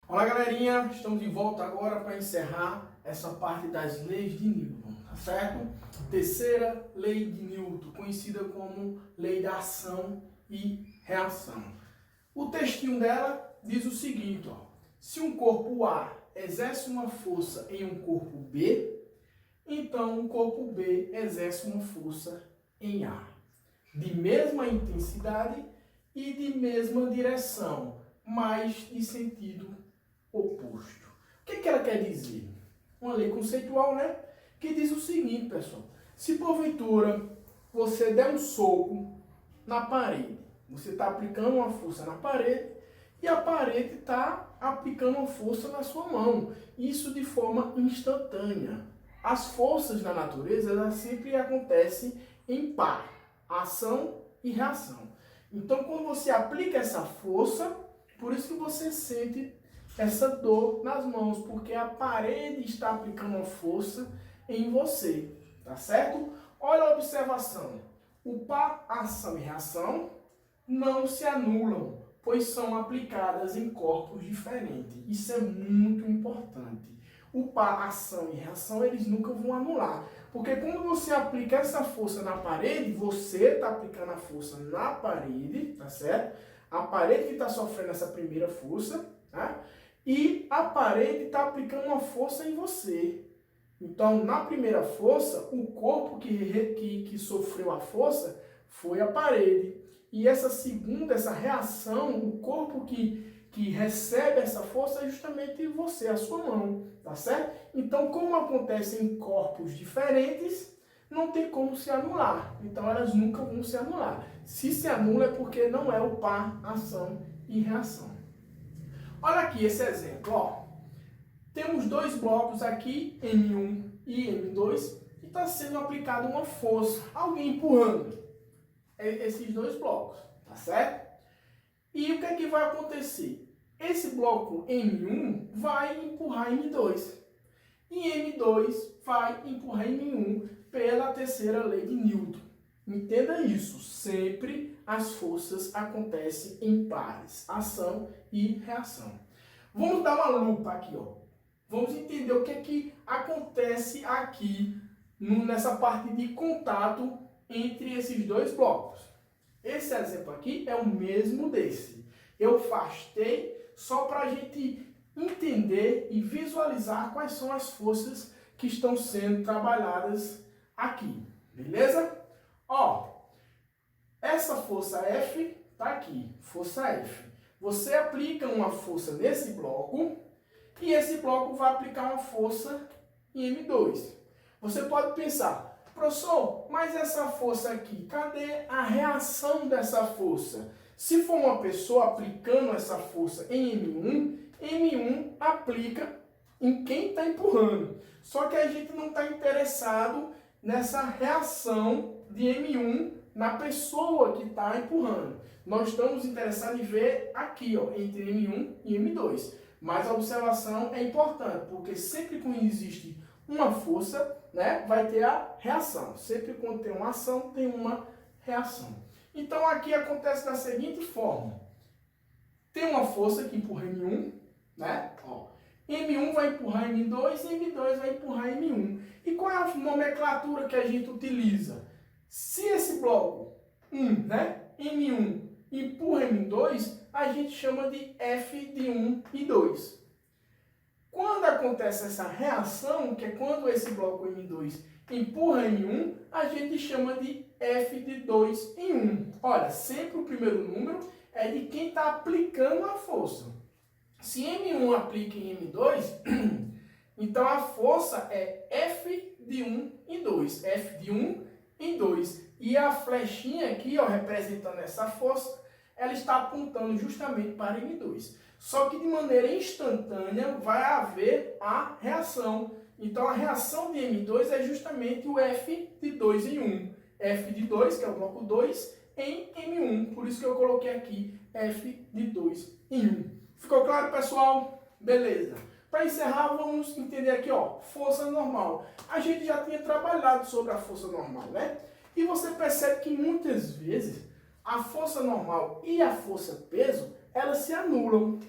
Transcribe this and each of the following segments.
Olá galerinha, estamos de volta agora para encerrar essa parte das leis de Newton, tá certo? Terceira lei de Newton, conhecida como lei da ação e reação. O textinho dela diz o seguinte, ó, se um corpo A exerce uma força em um corpo B, então o corpo B exerce uma força em A, de mesma intensidade e de mesma direção, mas de sentido oposto. O que ela quer dizer? Uma lei conceitual, né? Que diz o seguinte, pessoal. Se porventura você der um soco na parede, você está aplicando uma força na parede e a parede está aplicando uma força na sua mão. Isso de forma instantânea. As forças da natureza, elas sempre acontecem em par. Ação e reação. Então, quando você aplica essa força, por isso que você sente essa dor nas mãos, porque a parede está aplicando uma força em você, tá certo? Olha a observação. O par, ação e reação não se anulam, pois são aplicadas em corpos diferentes. Isso é muito importante. O par, ação e reação, eles nunca vão anular. Porque quando você aplica essa força na parede, você está aplicando a força na parede, tá certo? A parede que está sofrendo essa primeira força, tá? E a parede está aplicando uma força em você. Então, na primeira força, o corpo que sofreu a força foi a parede. E essa segunda, essa reação, o corpo que recebe essa força é justamente você, a sua mão, tá certo? Então, como acontece em corpos diferentes, não tem como se anular. Então, elas nunca vão se anular. Se se anula é porque não é o par, ação e reação. Olha aqui esse exemplo, ó. Temos dois blocos aqui, M1 e M2, e está sendo aplicada uma força, alguém empurrando esses dois blocos, tá certo? E o que é que vai acontecer? Esse bloco M1 vai empurrar M2, e M2 vai empurrar M1 pela terceira lei de Newton. Entenda isso, sempre as forças acontecem em pares, ação e reação. Vamos dar uma lupa aqui, ó. Vamos entender o que é que acontece aqui nessa parte de contato entre esses dois blocos. Esse exemplo aqui é o mesmo desse. Eu afastei só para a gente entender e visualizar quais são as forças que estão sendo trabalhadas aqui. Beleza? Ó, essa força F está aqui, força F. Você aplica uma força nesse bloco e esse bloco vai aplicar uma força em M2. Você pode pensar, professor, mas essa força aqui, cadê a reação dessa força? Se for uma pessoa aplicando essa força em M1, M1 aplica em quem está empurrando. Só que a gente não está interessado nessa reação de M1 na pessoa que está empurrando. Nós estamos interessados em ver aqui, ó, entre M1 e M2. Mas a observação é importante, porque sempre quando existe uma força, né, vai ter a reação. Sempre quando tem uma ação, tem uma reação. Então aqui acontece da seguinte forma. Tem uma força que empurra M1, né? Ó, M1 vai empurrar M2 e M2 vai empurrar M1. E qual é a nomenclatura que a gente utiliza? Se esse bloco 1, né, M1 empurra M2, a gente chama de F de 1 e 2. Quando acontece essa reação, que é quando esse bloco M2 empurra M1, a gente chama de F de 2 em 1. Olha, sempre o primeiro número é de quem está aplicando a força. Se M1 aplica em M2, então a força é F de 1 em 2. F de 1 em 2. E a flechinha aqui, ó, representando essa força, ela está apontando justamente para M2. Só que de maneira instantânea vai haver a reação. Então a reação de M2 é justamente o F de 2 em 1. F de 2, que é o bloco 2, em M1. Por isso que eu coloquei aqui F de 2 em 1. Ficou claro, pessoal? Beleza. Para encerrar, vamos entender aqui, ó, força normal. A gente já tinha trabalhado sobre a força normal, né? E você percebe que muitas vezes a força normal e a força peso, elas se anulam.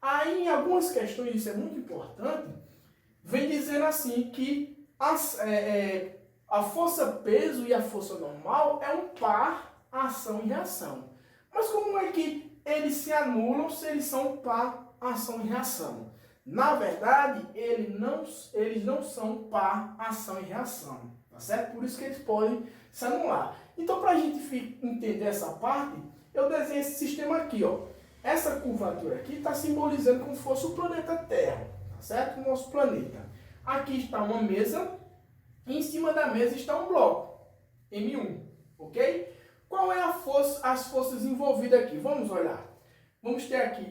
Aí, em algumas questões, isso é muito importante, vem dizendo assim que a força-peso e a força normal é um par ação e reação. Mas como é que eles se anulam se eles são par ação e reação? Na verdade, eles não são par ação e reação, tá certo? Por isso que eles podem se anular. Então, para a gente entender essa parte, eu desenhei esse sistema aqui, ó. Essa curvatura aqui está simbolizando como se fosse o planeta Terra, tá certo? O nosso planeta. Aqui está uma mesa, e em cima da mesa está um bloco, M1, ok? Qual é as forças envolvidas aqui? Vamos olhar. Vamos ter aqui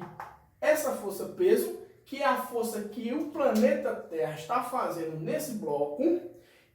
essa força-peso, que é a força que o planeta Terra está fazendo nesse bloco,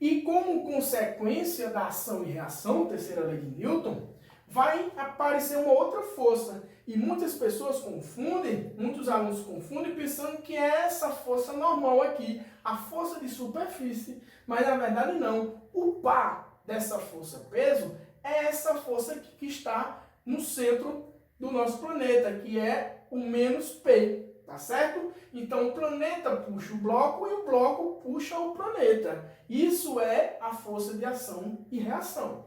e como consequência da ação e reação, terceira lei de Newton, vai aparecer uma outra força. E muitas pessoas confundem, muitos alunos confundem pensando que é essa força normal aqui, a força de superfície. Mas na verdade não. O par dessa força-peso é essa força que está no centro do nosso planeta, que é o menos P, tá certo? Então o planeta puxa o bloco e o bloco puxa o planeta. Isso é a força de ação e reação.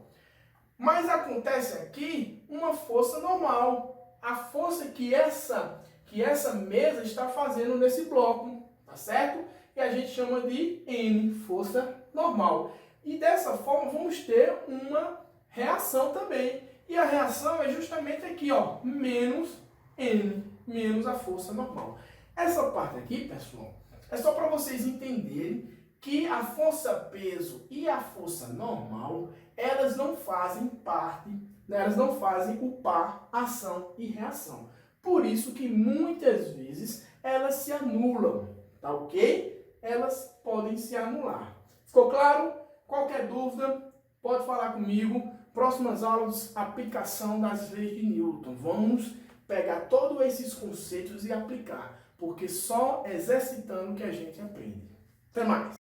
Mas acontece aqui uma força normal, a força que essa mesa está fazendo nesse bloco, tá certo? E a gente chama de N, força normal. E dessa forma vamos ter uma reação também. E a reação é justamente aqui, ó, menos N, menos a força normal. Essa parte aqui, pessoal, é só para vocês entenderem que a força-peso e a força normal, elas não fazem parte, elas não fazem o par ação e reação. Por isso que muitas vezes elas se anulam, tá ok? Elas podem se anular. Ficou claro? Qualquer dúvida, pode falar comigo. Próximas aulas, aplicação das leis de Newton. Vamos pegar todos esses conceitos e aplicar, porque só exercitando que a gente aprende. Até mais!